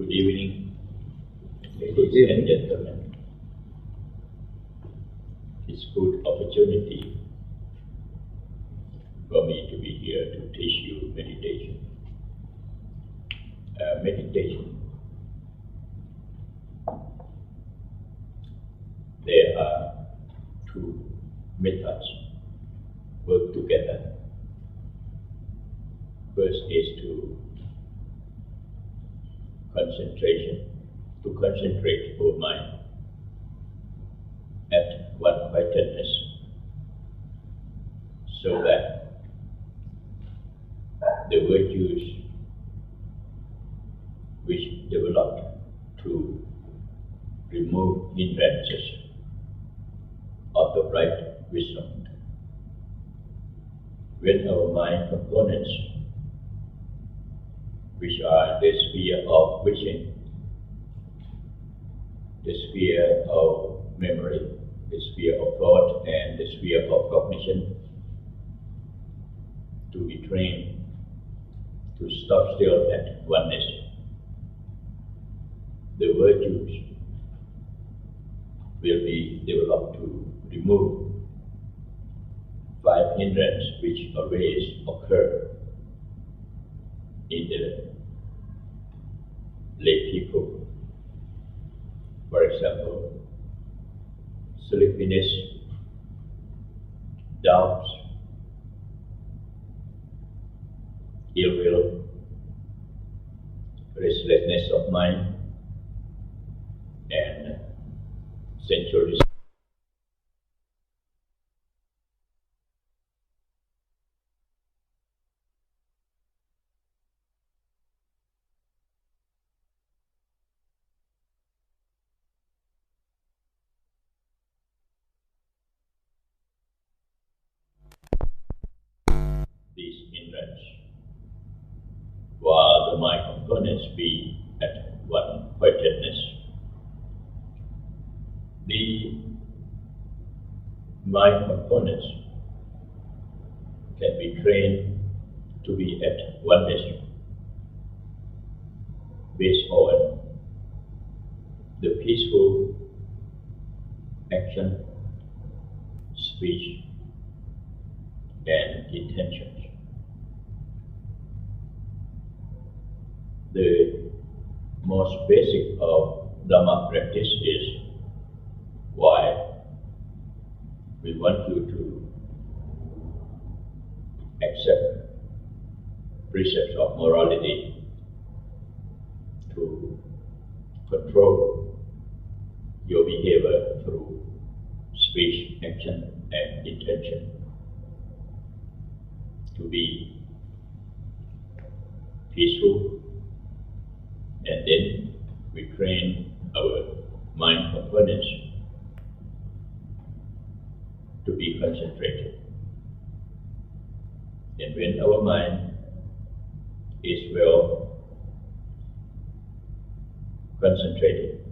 Good evening, ladies and gentlemen. It's a good opportunity for me to be here to teach you meditation. Meditation. There are two methods work together. First is to concentrate our mind at one quietness, so that the virtues which developed to remove hindrances of the right wisdom. When our mind components, which are the sphere of wishing, the sphere of memory, the sphere of thought, and the sphere of cognition, to be trained to stop still at oneness. The virtues will be developed to remove five hindrances which always occur in the lay people. For example, sleepiness, doubts, ill will, restlessness of mind, and sensualism. These hindrances, while the mind components be at one quietness, the mind components can be trained to be at oneness based on the peaceful action, speech, and intentions. The most basic of Dhamma practice is why we want you to accept precepts of morality, to control your behavior through speech, action, and intention, to be peaceful, and then we train our mind components to be concentrated. And when our mind is well concentrated,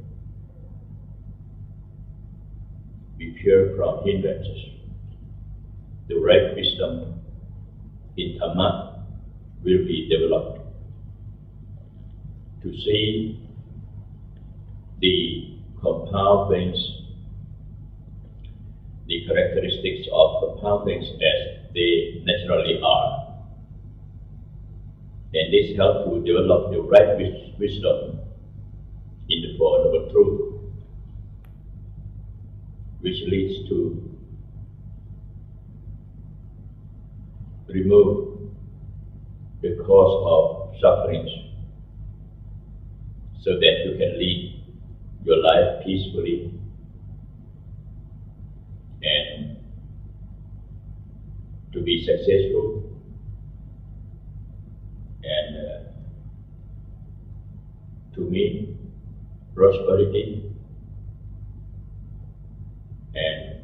be pure from hindrances, the right wisdom in Dhamma will be developed to see the compound things, the characteristics of compound things as they naturally are. And this helps to develop the right wisdom in the Four Noble Truths, which leads to remove the cause of sufferings, so that you can lead your life peacefully and to be successful and to meet prosperity and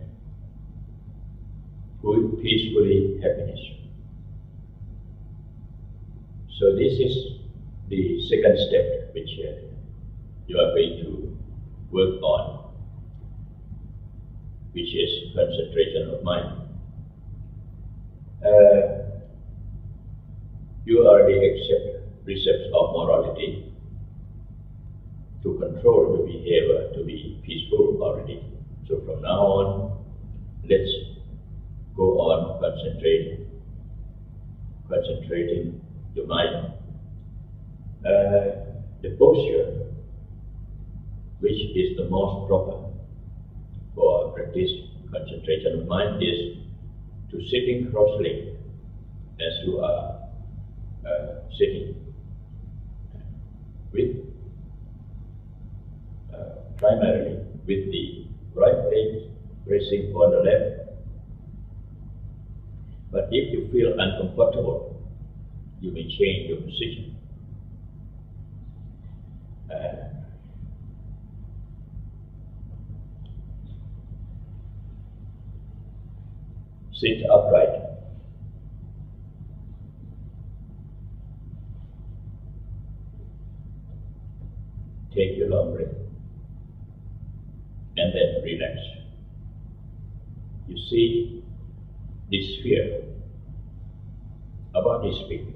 good, peacefully happiness. So this is the second step which you are going to work on, which is concentration of mind. You already accept precepts of morality, to control your behavior to be peaceful already. So from now on, let's go on concentrating your mind. The posture, which is the most proper for practice concentration of mind, is to sitting cross-legged as you are sitting, with primarily with the right leg pressing on the left. But if you feel uncomfortable, you may change your position. Sit upright. Take your long breath and then relax. You see this sphere about this sphere.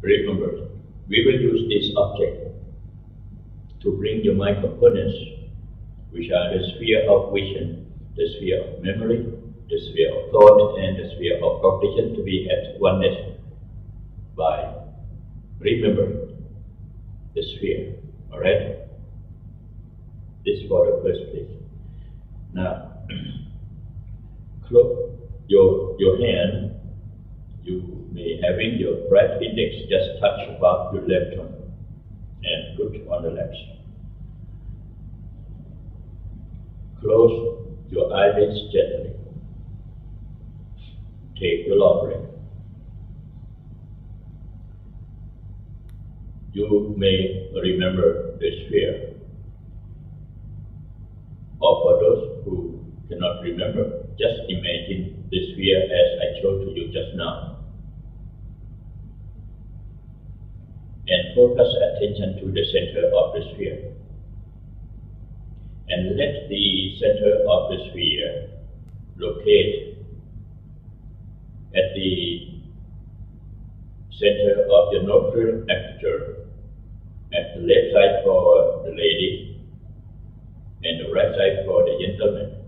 Remember, we will use this object to bring your mind components, which are the sphere of vision, the sphere of memory, the sphere of thought, and the sphere of cognition to be at oneness by remember the sphere. Alright? This is for the first place. Now, close your hand. You may having your right index just touch above your left arm and put on the left. Close your eyelids gently. Take your long breath. You may remember the sphere. Or for those who cannot remember, just imagine the sphere as I showed to you just now. And focus attention to the center of the sphere. And let the center of the sphere locate at the center of the nostril aperture, at the left side for the ladies and the right side for the gentlemen.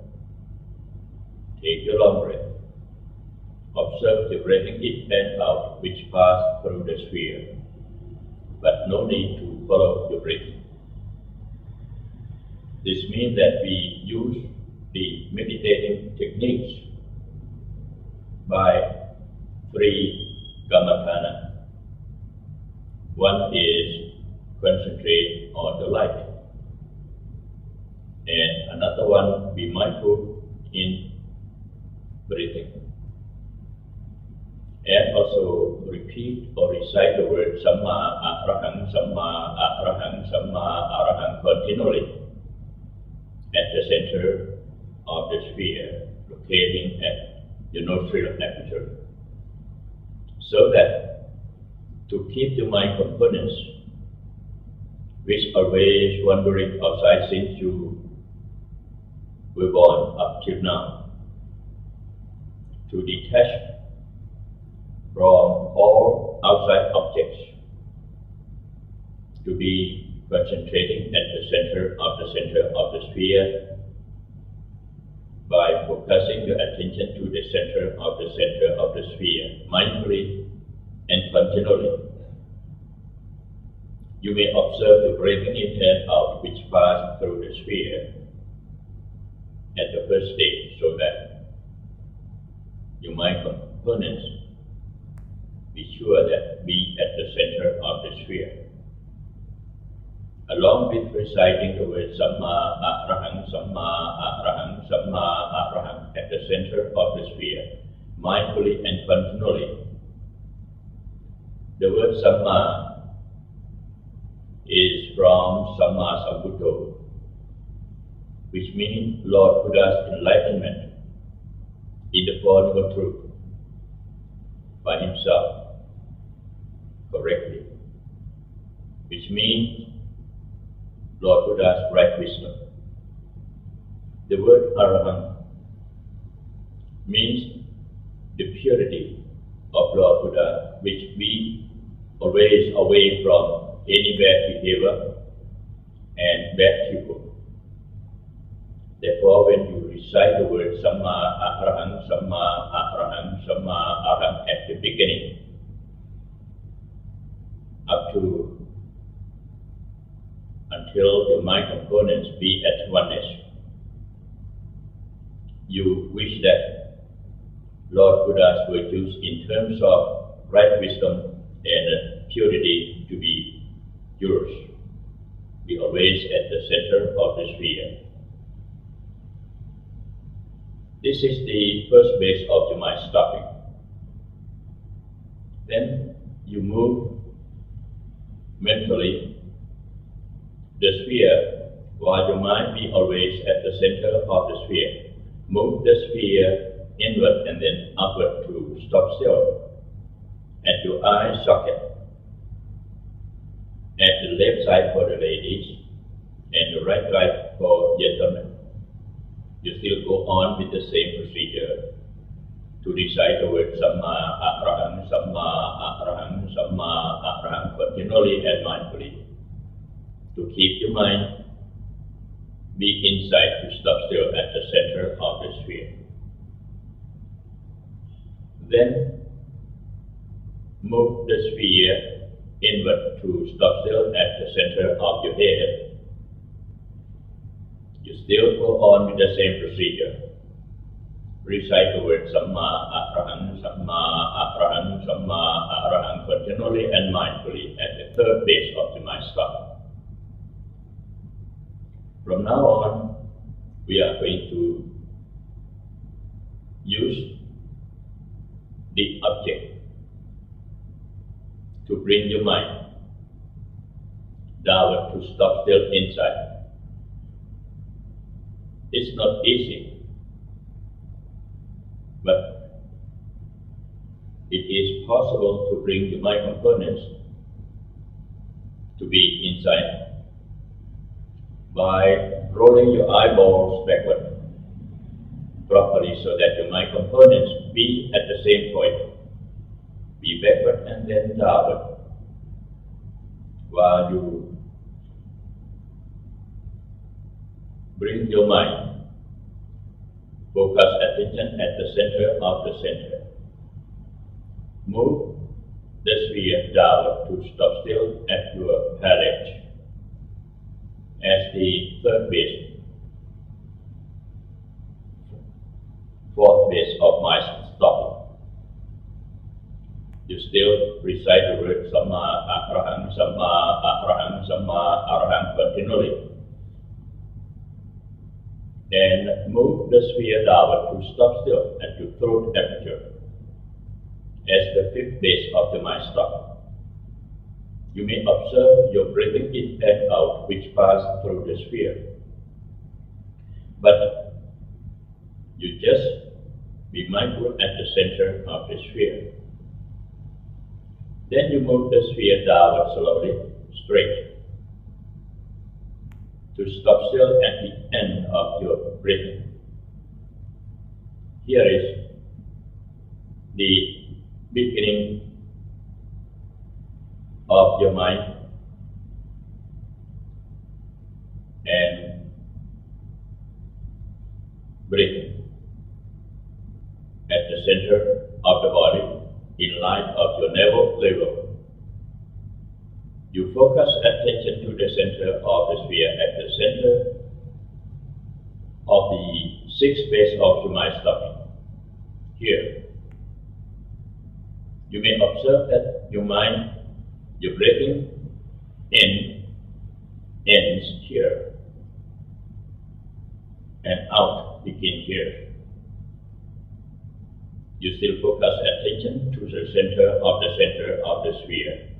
Take your long breath. Observe the breathing in and out which pass through the sphere, but no need to follow your breathing. This means that we use the meditating techniques by three Dhammakaya. One is concentrate on the light, and another one, be mindful in breathing, and also repeat or recite the word Samma Arahang, Samma Arahang, Samma Arahang continually at the center of the sphere, locating at the nostril aperture, so that to keep the mind components which always wandering outside since you were born up till now, to detach from all outside objects, to be concentrating at the center of the sphere by focusing your attention to the center of the sphere, mindfully and continually. You may observe the breathing in and out which pass through the sphere at the first stage, so that your mind components be sure that be at the center of the sphere. Along with reciting the word Samma Arahang, Samma Arahang, Samma Arahang at the center of the sphere, mindfully and continually. The word Samma is from Samma Sambuddho, which means Lord Buddha's enlightenment in the form of truth by himself correctly, which means Lord Buddha's right wisdom. The word Arahant means the purity of Lord Buddha, which we always away from any bad behavior and bad people. Therefore, when you recite the word Samma Arahang, Samma Arahang, Samma Arahang at the beginning, up to until the mind components be at oneness, you wish that Lord Buddha's virtues in terms of right wisdom and purity to be yours. Be always at the center of the sphere. This is the first base of the mind stopping. Then you move mentally the sphere, while your mind be always at the center of the sphere. Move the sphere inward and then upward to stop still at your eye socket. At the left side for the ladies and the right side for gentlemen. You still go on with the same procedure to recite the word Samma Arahang, Samma Arahang, Samma Arahang continually and mindfully, to keep your mind be inside, to stop still at the center of the sphere. Then move the sphere inward to stop still at the center of your head. You still go on with the same procedure. Recite the word Samma Arahang, Samma Arahang, Samma Arahang continually and mindfully at the third base of the mind stop. From now on, we are going to use the object to bring your mind downward to stop still inside. It's not easy, but it is possible to bring the mind components to be inside by rolling your eyeballs backward properly so that your mind components be at the same point. Be backward and then downward while you bring your mind, focus attention at the center of the center. Move the sphere downward to stop still at your palate as the third base, fourth base of mind stopping. You still recite the word Samma Arahang, Samma Arahang, Samma Arahang continually. Then move the sphere downward to stop still at your throat aperture as the fifth base of the mind stop. You may observe your breathing in and out which pass through the sphere. But you just be mindful at the center of the sphere. Then you move the sphere downward slowly, straight, to stop still at the end of your breathing. Here is the beginning of your mind and breathing at the center of the body in line of your navel level. You focus attention to the center of the sphere at the center of the sixth base of your mind stopping. Here, you may observe that your mind, your breathing in ends here and out begins here. You still focus attention to the center of the sphere,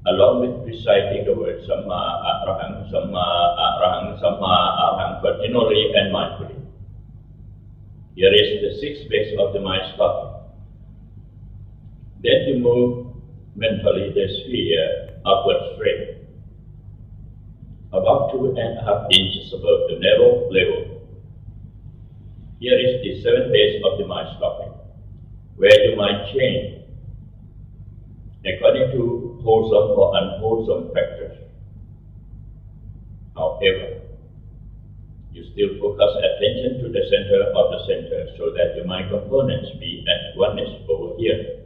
along with reciting the word Samma Arahang, Samma Arahang, Samma Arahang continually and mindfully. Here is the sixth base of the mind stopping. Then you move mentally the sphere upward straight, about 2.5 inches above the navel level. Here is the seventh base of the mind stopping, where you might change according to wholesome or unwholesome practice. center of the center, so that your mind components be at oneness over here.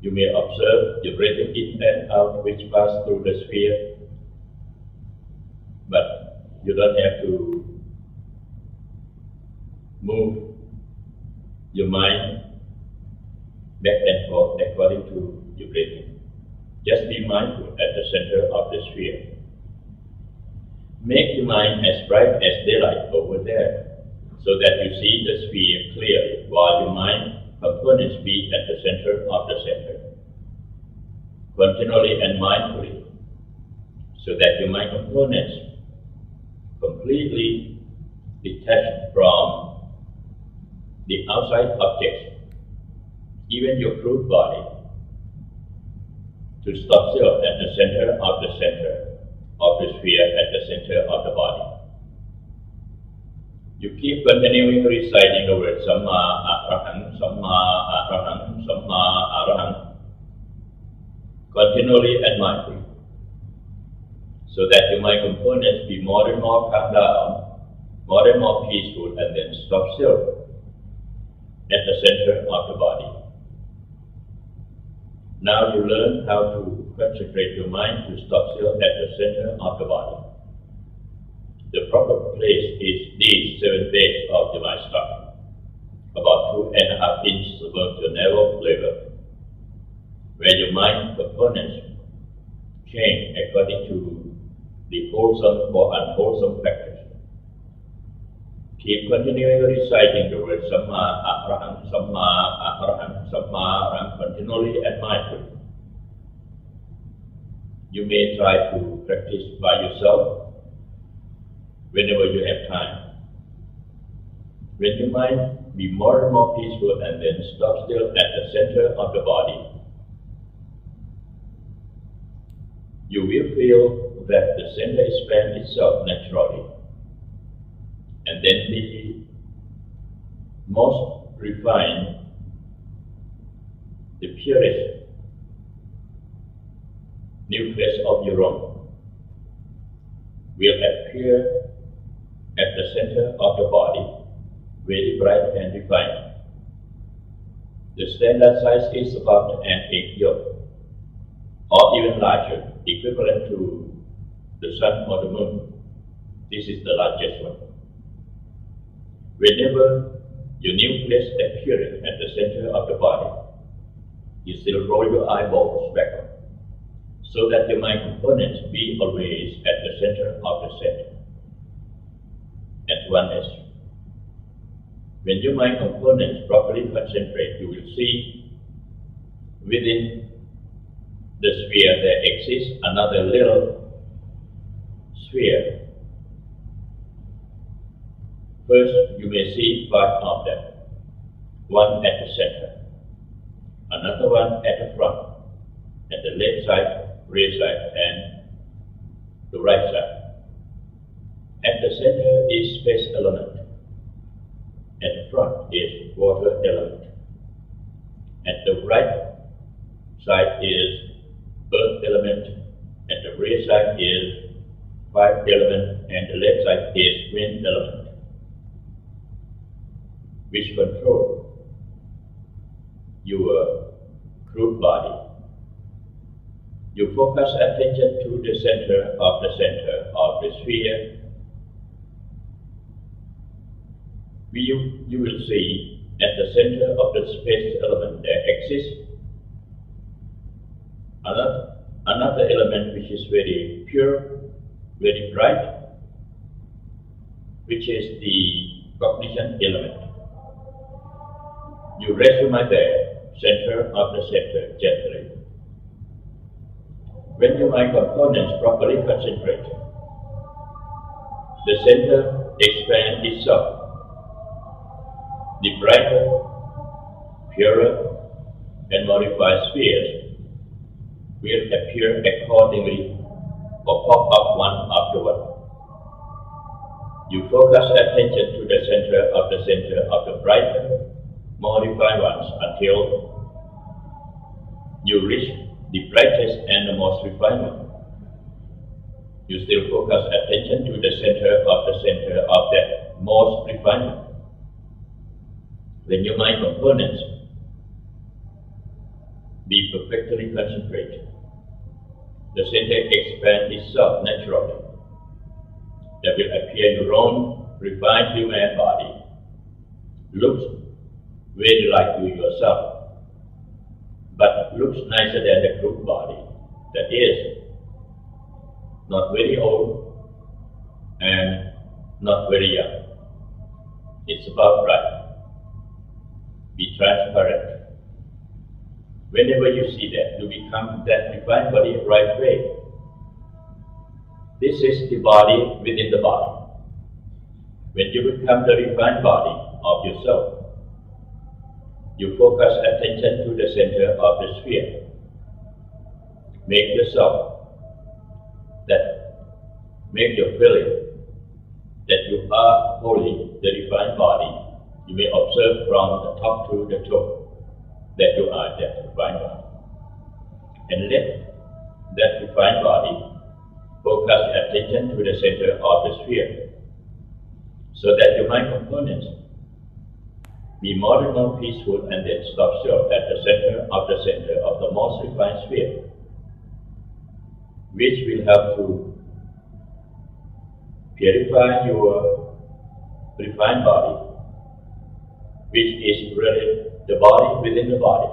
You may observe your breathing in and out which pass through the sphere, but you don't have to move your mind back and forth according to your breathing. Just be mindful at the center of the sphere. Make your mind as bright as daylight over there, so that you see the sphere clearly, while your mind components be at the center of the center. Continually and mindfully, so that your mind components completely detached from the outside objects, even your crude body, to stop still at the center of the center of the sphere, at the center of the body. You keep continuing reciting the word Samma Arahang, Samma Arahang, Samma Arahang, continually and mindfully, so that your mind components be more and more calm down, more and more peaceful, and then stop still at the center of the body. Now you learn how to concentrate your mind to stop still at the center of the body. The proper place is these 7 days of divine structure, about 2.5 inches above your navel level, where your mind components change according to the wholesome or unwholesome factors. Keep continuing reciting the word Samma Arahang, Samma Arahang, Samma Arahang, continually and mindfully. You may try to practice by yourself whenever you have time. When your mind be more and more peaceful and then stop still at the center of the body, you will feel that the center expands itself naturally. And then the most refined, the purest nucleus of your own will appear at the center of the body, very bright and refined. The standard size is about an egg yolk, or even larger, equivalent to the sun or the moon. This is the largest one. Whenever your nucleus appears at the center of the body, you still roll your eyeballs backward, so that your mind components be always at the center of the center, at oneness. When your mind components properly concentrate, you will see within the sphere there exists another little sphere. First, you may see 5 of them, one at the center, another one at the front, at the left side, rear side, and the right side. At the center is space element. At the front is water element. At the right side is earth element. At the rear side is fire element, and the left side is wind element, which control your crude body. You focus attention to the center of the sphere. You will see at the center of the space element there exists another element which is very pure, very bright, which is the cognition element. You rest your mind there, center of the center, gently. When your mind components properly concentrate, the center expands itself. The brighter, purer, and modified spheres will appear accordingly or pop up one after one. You focus attention to the center of the brighter, modified ones until you reach the brightest and the most refined one. You still focus attention to the center of that most refinement. When your mind components be perfectly concentrated, the center expands itself naturally. There will appear your own refined human body, looks very like you yourself, but looks nicer than the group body. That is, not very old and not very young. It's about right. Be transparent. Whenever you see that, you become that refined body right way. This is the body within the body. When you become the refined body of yourself, you focus attention to the center of the sphere. Make your feeling that you are wholly the refined body. You may observe from the top to the toe that you are that refined body. And let that refined body focus attention to the center of the sphere, so that your mind components be more and more peaceful, and then stop short at the center of the most refined sphere, which will help to purify your refined body, which is really the body within the body.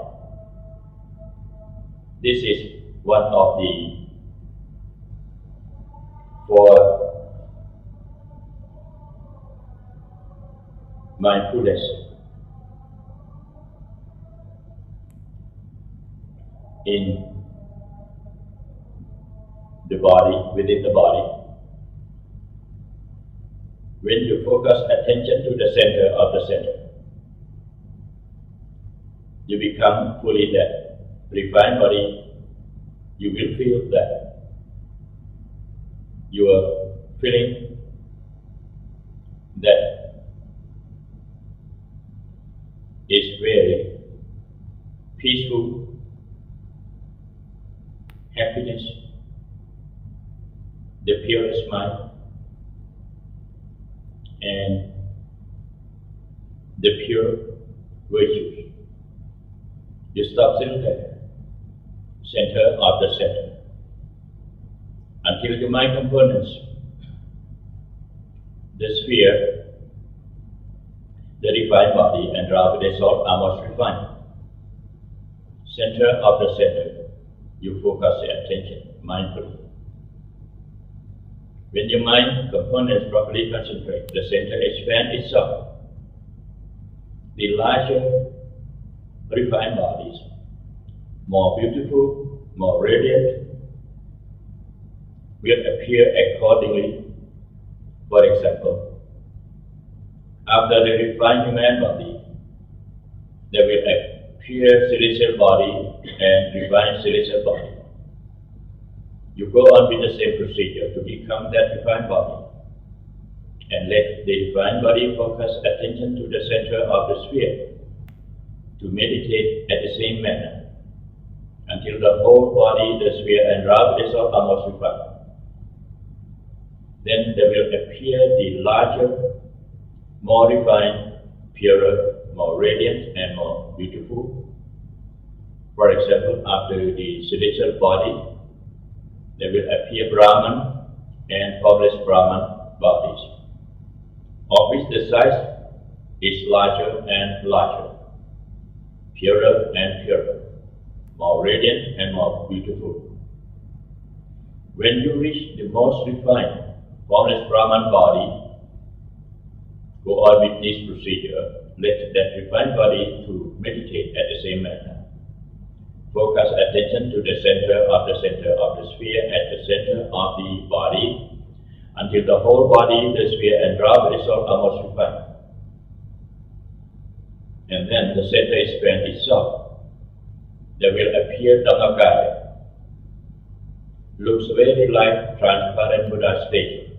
This is one of the 4 mindfulness in the body, within the body. When you focus attention to the center of the center, you become fully that refined body. You will feel that you are feeling that is very peaceful, happiness, the purest mind, and the pure virtues. You stop still there, center of the center, until your mind components, the sphere, the refined body, and Dhammakaya are most refined. Center of the center, you focus your attention mindfully. When your mind components properly concentrate, the center expands itself. The larger refined bodies, more beautiful, more radiant, will appear accordingly. For example, after the refined human body, there will appear celestial body and refined celestial body. You go on with the same procedure to become that refined body, and let the refined body focus attention to the center of the sphere, to meditate at the same manner, until the whole body, the sphere, and Dhammakaya are most refined. Then there will appear the larger, more refined, purer, more radiant, and more beautiful. For example, after the celestial body, there will appear Brahman and formless Brahman bodies, of which the size is larger and larger, purer and purer, more radiant and more beautiful. When you reach the most refined formless Brahman body, go on with this procedure. Let that refined body to meditate at the same manner. Focus attention to the center of the sphere, at the center of the body, until the whole body, the sphere, and Dhammakaya are most refined. And then the center expands itself. There will appear Dhammakaya. Looks very like transparent Buddha statue.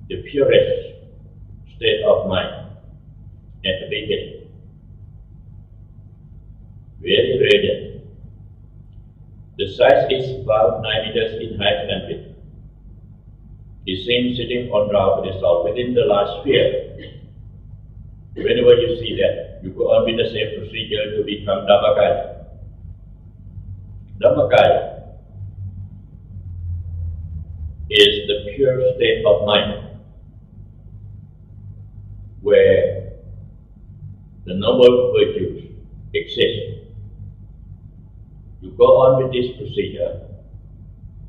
The purest state of mind at the beginning. Very radiant. The size is about 9 meters in height and width. is seen sitting on round pedestal within the large sphere. Whenever you see that, you go on with the same procedure to become Dhammakaya. Dhammakaya is the pure state of mind where the noble virtues exist. You go on with this procedure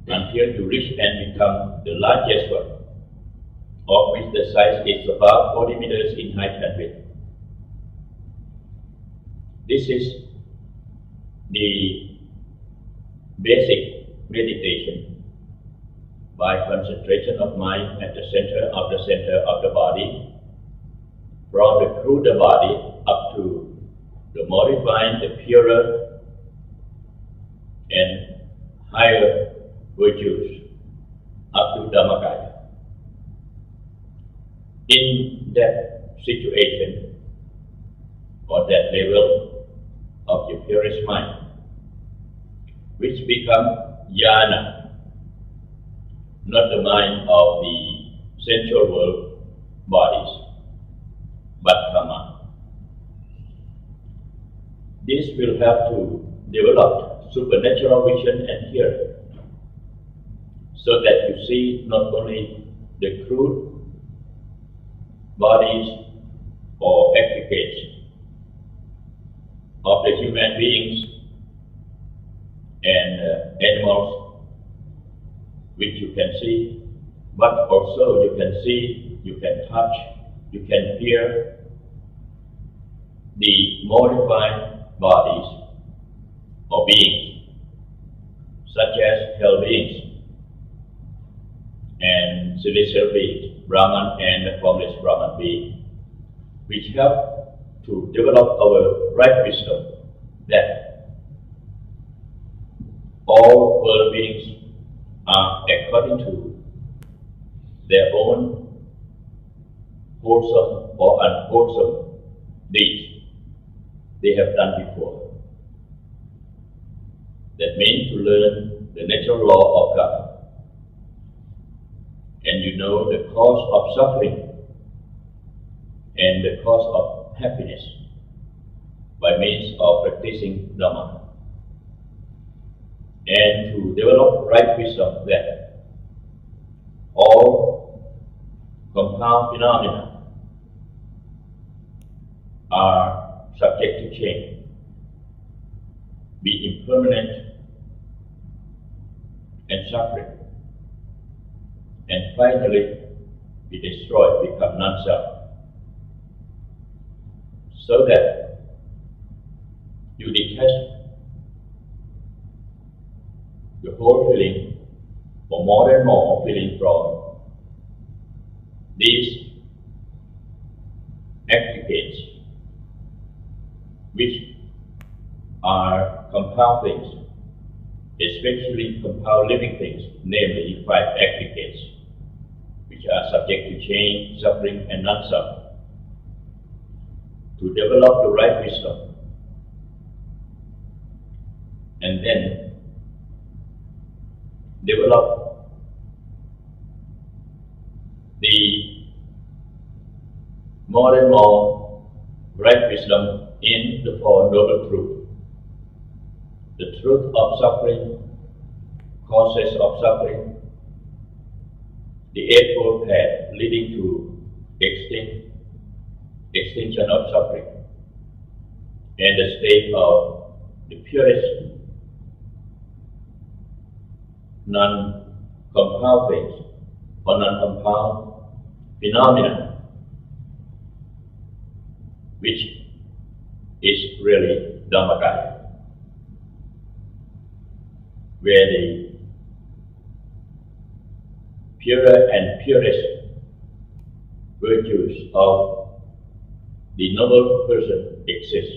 until you reach and become the largest one, of which the size is about 40 meters in height and width. This is the basic meditation by concentration of mind at the center of the body, from the cruder body up to the more refined, the purer and higher virtues up to Dhammakaya. In that situation or that level of your purest mind, which become jhana, not the mind of the sensual world bodies, but Dhamma. This will have to develop supernatural vision and hearing, so that you see not only the crude bodies or aggregates of the human beings and animals which you can see, but also you can see, you can touch, you can hear the more refined bodies or beings, such as hell beings and celestial beings, Brahman and formless Brahman being, which help to develop our right wisdom that all world beings are according to their own wholesome or unwholesome deeds they have done before. That means to learn the natural law of God. And you know the cause of suffering and the cause of happiness by means of practicing Dhamma. And to develop right wisdom that all compound phenomena are subject to change, be impermanent and suffering, and finally be destroyed, become non-self, so that you detach the whole feeling, or more and more feeling, from these aggregates, which are compound things, especially compound living things, namely 5 aggregates, which are subject to change, suffering, and non-suffering. To develop the right wisdom, and then develop the more and more right wisdom in the Four Noble Truths. The truth of suffering, causes of suffering, the Eightfold Path leading to extinction of suffering, and the state of the purest non-compound things or non-compound phenomena, which is really Dhammakaya, where the purer and purest virtues of the noble person exist.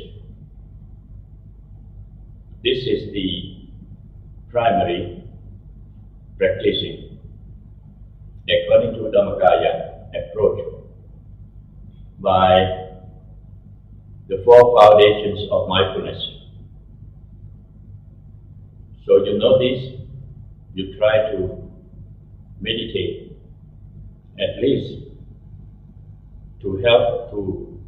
This is the primary practicing according to Dhammakaya approach by the 4 foundations of mindfulness. So you know this, you try to meditate at least to help to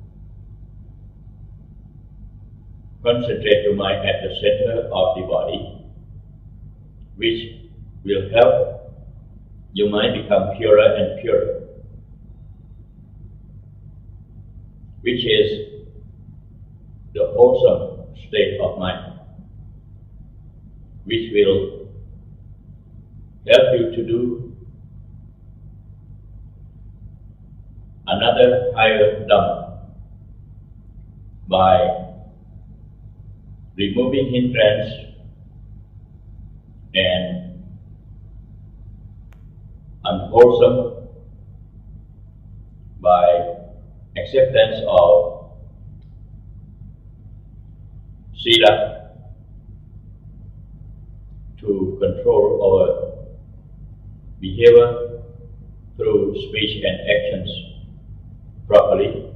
concentrate your mind at the center of the body, which will help your mind become purer and purer, which is the wholesome state of mind, which will help you to do another higher Dhamma by removing hindrance and unwholesome, by acceptance of sila to control our behavior through speech and actions properly,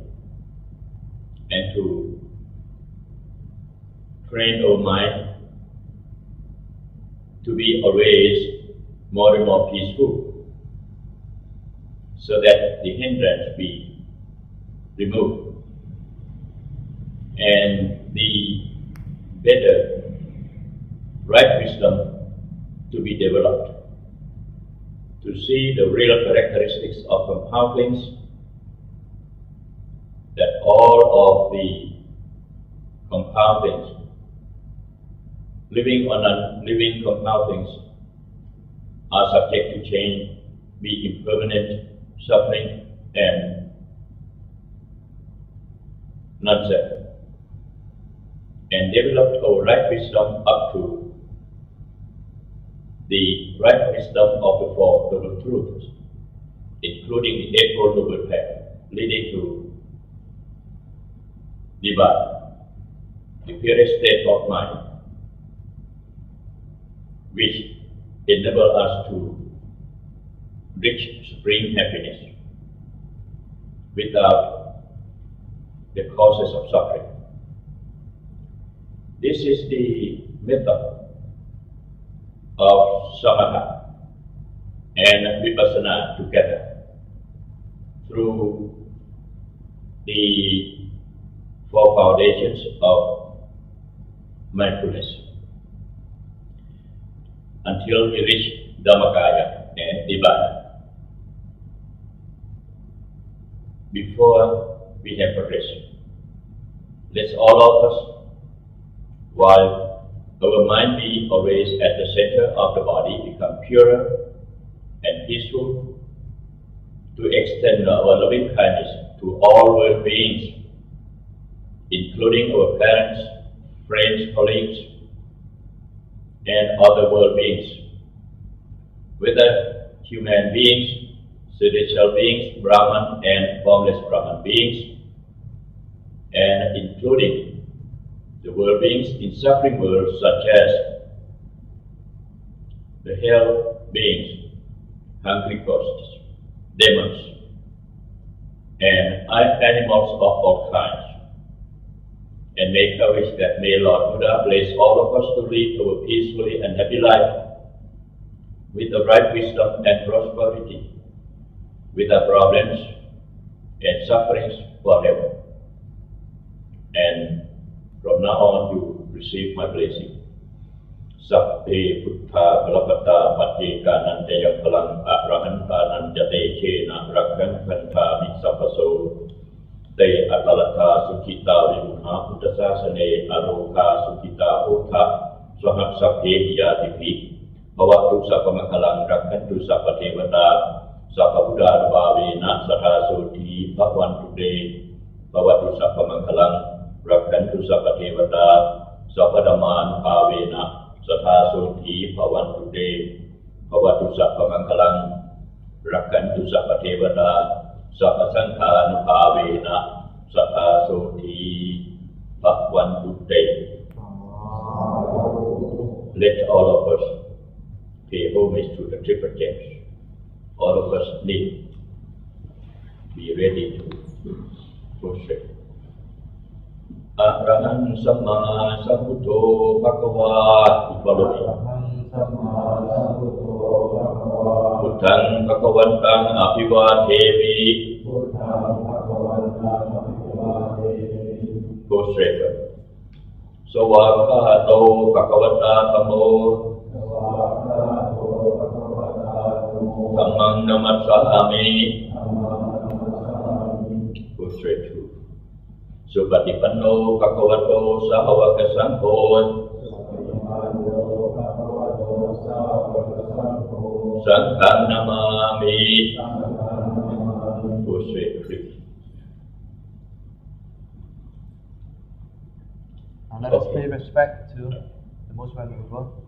and to train our mind to be always more and more peaceful, so that the hindrance be removed and the better right wisdom to be developed, to see the real characteristics of compoundings, that all of the compoundings, living or non-living compoundings, are subject to change, be impermanent, suffering, and non-self, and developed our right wisdom up to the right wisdom of the Four Noble Truths, including the Eightfold Noble Path, leading to Nibbana, the purest state of mind, which enable us to reach supreme happiness without the causes of suffering. This is the method of samatha and vipassana together through the four foundations of mindfulness, until we reach Dhammakaya and Nibbana. Before we have progressed, let's all of us, while our mind be always at the center of the body, become purer and peaceful, to extend our loving kindness to all world beings, including our parents, friends, colleagues, and other world beings, whether human beings, spiritual beings, Brahman and formless Brahman beings, and including the world beings in suffering worlds such as the hell beings, hungry ghosts, demons, and animals of all kinds, and make a wish that may Lord Buddha bless all of us to lead a peacefully and happy life with the right wisdom and prosperity, without problems and sufferings forever. And from now on, you receive my blessing. Sabbe Buddha Balapata Patika Nandaya Palang Arahanta Nandate Chena Rakhan Kanta Mitsapaso Te Atalata Sukita Vimha Uttasasane Aroka Sukita Ota Swaham Sabbe Yadipi Bhavatu Sapamakalang Rakhantu Sapatevata Sapabuddha Bhavena Sathasoti Bhavantu De Bhavatu Sapamakalang Rakhantu Sapatevata Sapadaman Bhavena Sathasoti Bhavantu De Bhavatu Sapamakalang Rakhantu Sapatevata Sapasangha Bhavena Sathasoti Bhavantu De. Let all of us pay homage to the triple gems. All of us need be ready to proceed. Arahan Samma Sambuddho Bhagava. Follow me. Buddhaṃ Bhagavaṃ Abhivādhemi. Go straight. Savakhato Bhagavata Dhammo. Dhammang Namassāmi. Go straight through. Supatipanno Bhagavato Sāvaka Saṅgho. Saṅgham Namāmi. Go straight through. Now let us pay respect to the Most Venerable